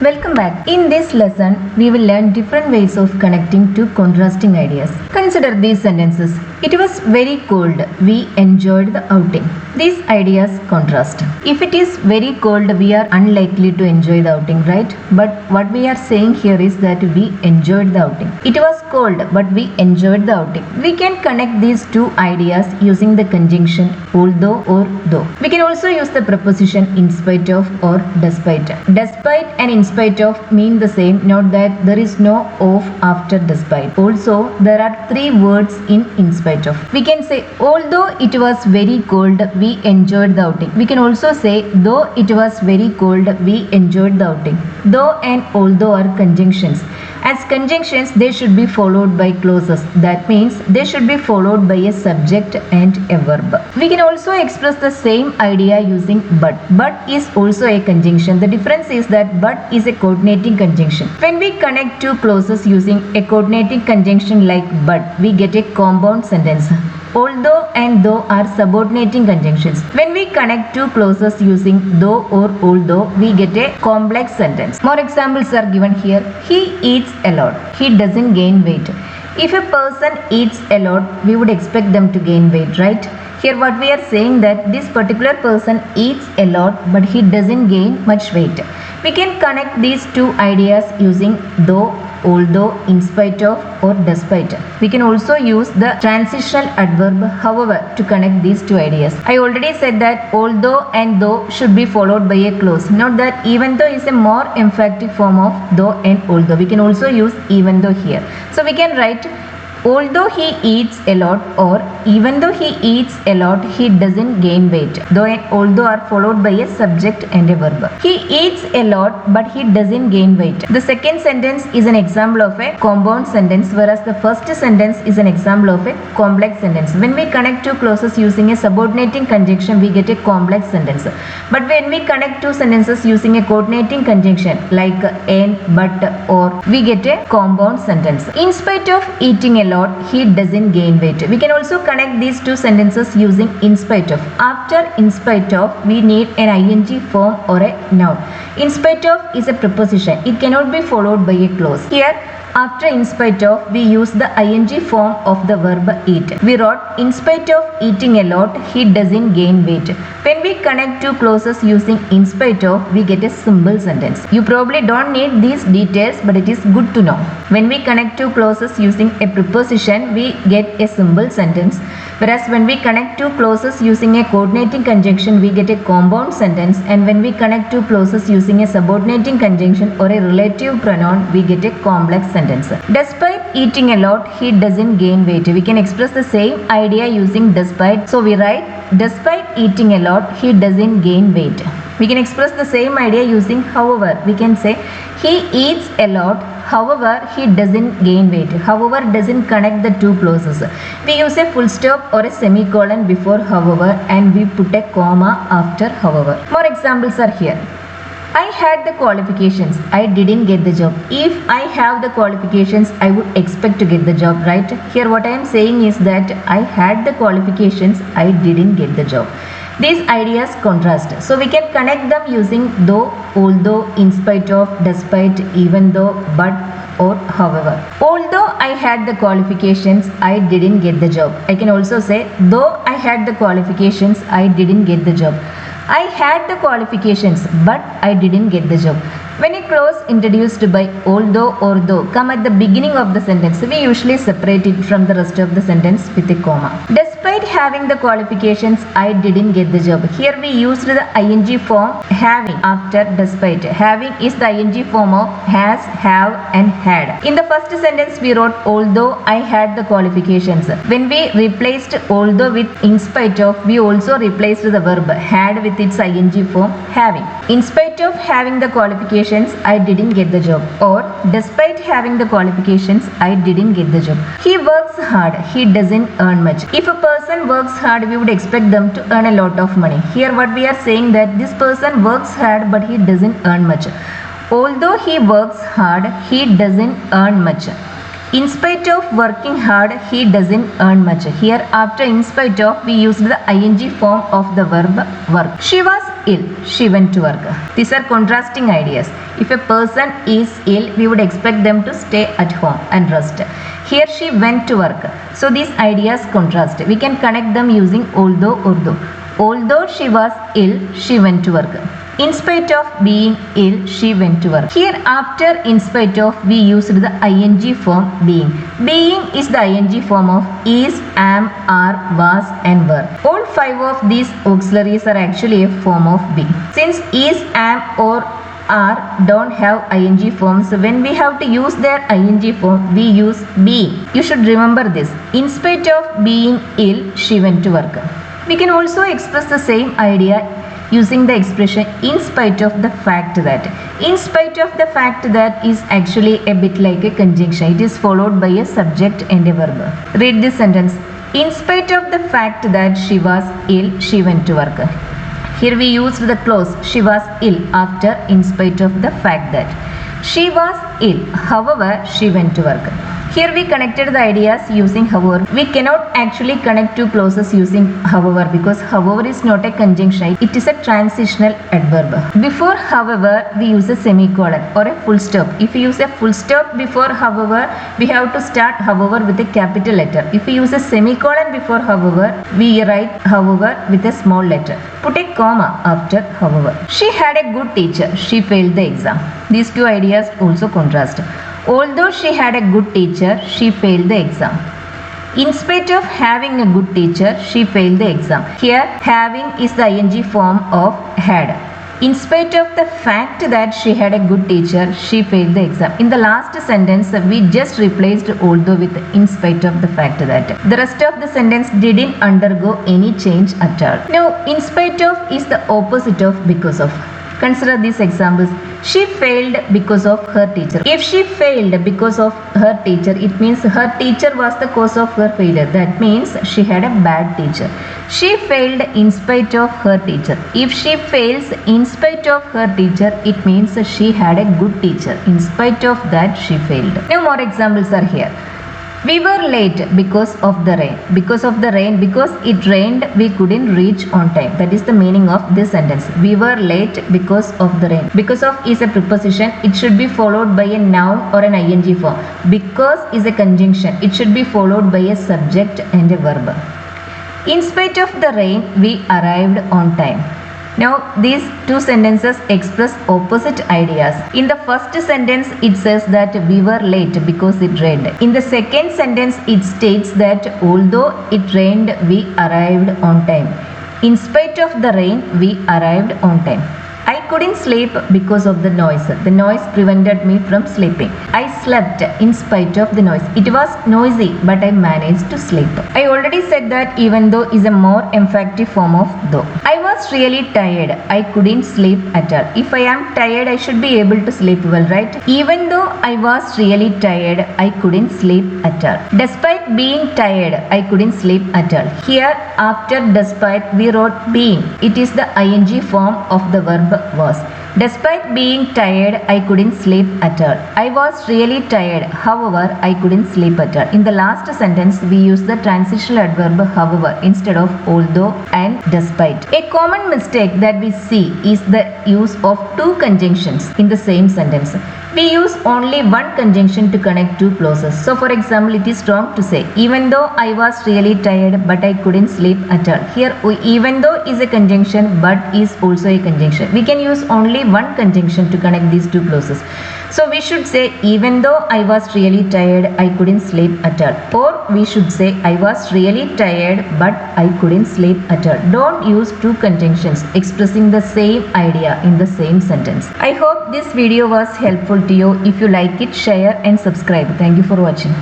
Welcome back. In this lesson, we will learn different ways of connecting two contrasting ideas. Consider these sentences. It was very cold. We enjoyed the outing. These ideas contrast. If it is very cold, we are unlikely to enjoy the outing, right? But what we are saying here is that we enjoyed the outing. It was cold, but we enjoyed the outing. We can connect these two ideas using the conjunction although or though. We can also use the preposition in spite of or despite. Despite and in spite of mean the same. Note that there is no of after despite. Also, there are three words in spite of. We can say although it was very cold, we enjoyed the outing. We can also say though it was very cold, we enjoyed the outing. Though and although are conjunctions. As conjunctions, they should be followed by clauses. That means they should be followed by a subject and a verb. We can also express the same idea using but. But is also a conjunction. The difference is that but is a coordinating conjunction. When we connect two clauses using a coordinating conjunction like but, we get a compound sentence. Although and though are subordinating conjunctions. When we connect two clauses using though or although, we get a complex sentence. More examples are given here. He eats a lot. He doesn't gain weight. If a person eats a lot, we would expect them to gain weight, right? Here what we are saying that this particular person eats a lot, but he doesn't gain much weight. We can connect these two ideas using though, although, in spite of or despite. We can also use the transitional adverb however to connect these two ideas. I already said that although and though should be followed by a clause. Note that even though is a more emphatic form of though and although. We can also use even though here. So we can write although he eats a lot or even though he eats a lot, he doesn't gain weight. Though and although are followed by a subject and a verb. He eats a lot but he doesn't gain weight. The second sentence is an example of a compound sentence, whereas the first sentence is an example of a complex sentence. When we connect two clauses using a subordinating conjunction, we get a complex sentence. But when we connect two sentences using a coordinating conjunction like and, but, or, we get a compound sentence. In spite of eating a lot, he doesn't gain weight. We can also connect these two sentences using in spite of. After in spite of, we need an ing form or a noun. In spite of is a preposition. It cannot be followed by a clause. Here, after in spite of, we use the ing form of the verb eat. We wrote in spite of eating a lot, he doesn't gain weight. When we connect two clauses using in spite of, we get a simple sentence. You probably don't need these details, but it is good to know. When we connect two clauses using a preposition, we get a simple sentence. Whereas when we connect two clauses using a coordinating conjunction, we get a compound sentence. And when we connect two clauses using a subordinating conjunction or a relative pronoun, we get a complex sentence. Despite eating a lot, he doesn't gain weight. We can express the same idea using despite. So we write, despite eating a lot, he doesn't gain weight. We can express the same idea using however. We can say, he eats a lot, however, he doesn't gain weight. However doesn't connect the two clauses. We use a full stop or a semicolon before however and we put a comma after however. More examples are here. I had the qualifications. I didn't get the job. If I have the qualifications, I would expect to get the job, right? Here what I am saying is that I had the qualifications, I didn't get the job. These ideas contrast. So we can connect them using though, although, in spite of, despite, even though, but, or however. Although I had the qualifications, I didn't get the job. I can also say though I had the qualifications, I didn't get the job. I had the qualifications but I didn't get the job. When a clause introduced by although or though come at the beginning of the sentence, we usually separate it from the rest of the sentence with a comma. Despite having the qualifications, I didn't get the job. Here we used the ing form having after despite. Having is the ing form of has, have and had. In the first sentence we wrote although I had the qualifications. When we replaced although with in spite of, we also replaced the verb had with its ing form having. In spite of having the qualifications, I didn't get the job. Or despite having the qualifications, I didn't get the job. He works hard, he doesn't earn much. If a person works hard, we would expect them to earn a lot of money. Here what we are saying that this person works hard but he doesn't earn much. Although he works hard, he doesn't earn much. In spite of working hard, he doesn't earn much. Here after in spite of, we used the ing form of the verb work. She was ill. She went to work. These are contrasting ideas. If a person is ill, we would expect them to stay at home and rest. Here she went to work. So these ideas contrast. We can connect them using although or though. Although she was ill, she went to work. In spite of being ill, she went to work. Here after in spite of, we used the ing form being. Being is the ing form of is, am, are, was and were. All 5 of these auxiliaries are actually a form of being. Since is, am or are don't have ing forms, when we have to use their ing form, we use being. You should remember this. In spite of being ill, she went to work. We can also express the same idea using the expression in spite of the fact that. In spite of the fact that is actually a bit like a conjunction. It is followed by a subject and a verb. Read this sentence. In spite of the fact that she was ill, she went to work. Here we used the clause she was ill after in spite of the fact that. She was ill, however, she went to work. Here we connected the ideas using however. We cannot actually connect two clauses using however because however is not a conjunction. It is a transitional adverb. Before however, we use a semicolon or a full stop. If we use a full stop before however, we have to start however with a capital letter. If we use a semicolon before however, we write however with a small letter. Put a comma after however. She had a good teacher. She failed the exam. These two ideas also contrast. Although she had a good teacher, she failed the exam. In spite of having a good teacher, she failed the exam. Here, having is the ing form of had. In spite of the fact that she had a good teacher, she failed the exam. In the last sentence, we just replaced although with in spite of the fact that. The rest of the sentence didn't undergo any change at all. Now, in spite of is the opposite of because of. Consider these examples. She failed because of her teacher. If she failed because of her teacher, it means her teacher was the cause of her failure. That means she had a bad teacher. She failed in spite of her teacher. If she fails in spite of her teacher, it means she had a good teacher. In spite of that, she failed. Now more examples are here. We were late because of the rain. Because of the rain, because it rained, we couldn't reach on time. That is the meaning of this sentence. We were late because of the rain. Because of is a preposition. It should be followed by a noun or an ing form. Because is a conjunction. It should be followed by a subject and a verb. In spite of the rain, we arrived on time. Now, these two sentences express opposite ideas. In the first sentence, it says that we were late because it rained. In the second sentence, it states that although it rained, we arrived on time. In spite of the rain, we arrived on time. I couldn't sleep because of the noise. The noise prevented me from sleeping. I slept in spite of the noise. It was noisy, but I managed to sleep. I already said that even though is a more emphatic form of though. I was really tired. I couldn't sleep at all. If I am tired, I should be able to sleep well, right? Even though I was really tired, I couldn't sleep at all. Despite being tired, I couldn't sleep at all. Here, after despite, we wrote being. It is the ing form of the verb was. Despite being tired, I couldn't sleep at all. I was really tired. However, I couldn't sleep at all. In the last sentence, we use the transitional adverb however instead of although and despite. A common mistake that we see is the use of two conjunctions in the same sentence. We use only one conjunction to connect two clauses. So for example, it is wrong to say, even though I was really tired, but I couldn't sleep at all. Here, even though is a conjunction, but is also a conjunction. We can use only one conjunction to connect these two clauses. So we should say, even though I was really tired, I couldn't sleep at all. Or we should say, I was really tired, but I couldn't sleep at all. Don't use two conjunctions expressing the same idea in the same sentence. I hope this video was helpful to you. If you like it, share and subscribe. Thank you for watching.